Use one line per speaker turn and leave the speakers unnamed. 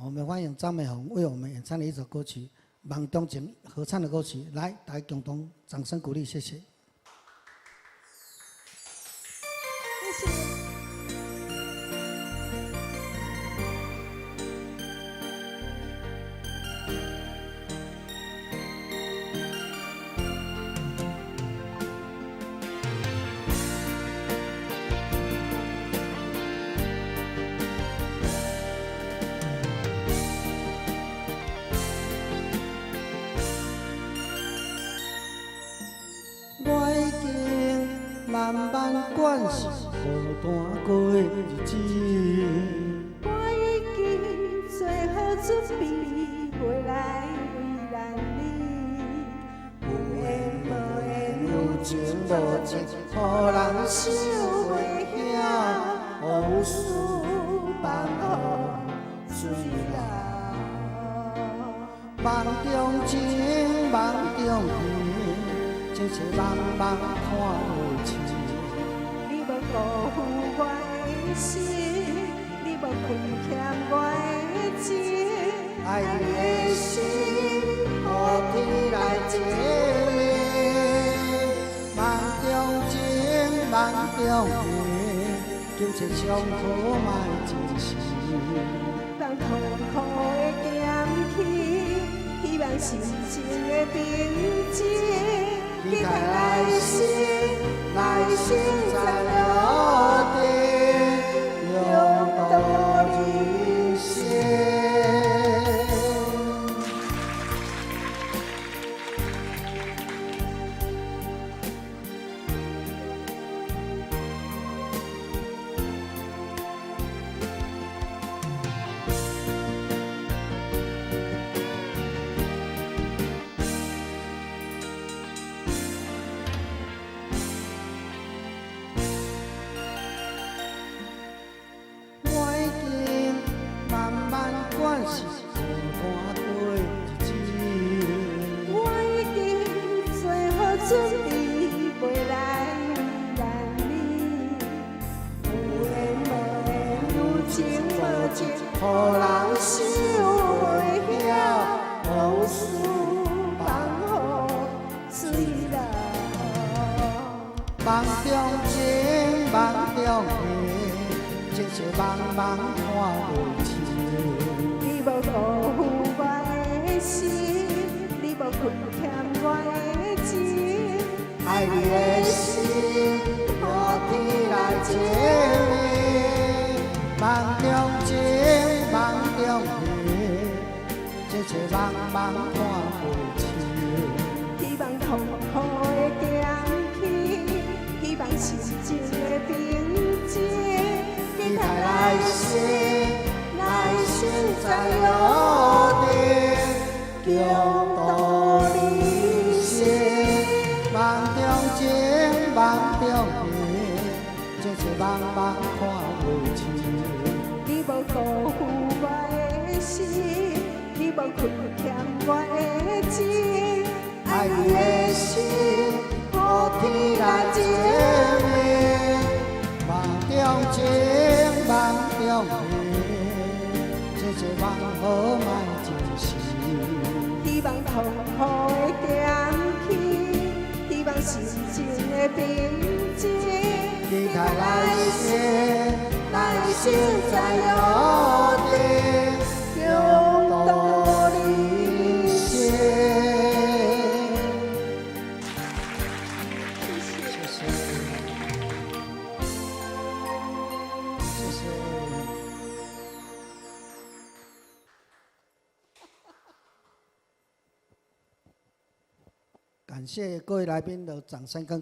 我们欢迎张美红为我们演唱的一首歌曲《梦中情》合唱的歌曲，来，大家共同掌声鼓励，谢谢。
谢谢。
我已经慢慢惯是孤单过的日子，
我已经做好准备，未来为难你。
有缘无缘，有情无情，予人想袂晓，往事放予水流。梦中情，梦中缘，情切茫茫看袂清。
你无辜负我的心，你无亏欠我的情。
爱你的心，予天来证明。梦中情，梦中缘，今切上好莫真实。
当痛苦的剑气，希望心情的平静。期待来生，来生再落地，用道人生。
我已经慢慢惯是孤单过的日子，
我已经做好准备，未来为难你。有缘无缘，有情无情，予人想袂晓，往事放予水流。
梦中情，梦中缘，情切茫茫看袂清。
你无辜负我的心，你无亏欠我的情。
爱你的心，予天来证明。梦中情，梦中缘，情切茫茫看袂清。
希望痛苦的剑气，希望心情的平静。期待来生，来生再落地，共度人生。
梦中情，梦中缘，情切茫茫看袂清。
你无辜负我的心，你无亏欠我的情。
爱你的心，予天来证明。梦中情，梦中缘，情切茫好莫真实。
希望痛苦的剑气，希望心情的平静。
期待来生，来生再落地，共度人生。谢谢，谢谢。感谢各位来宾的掌声跟。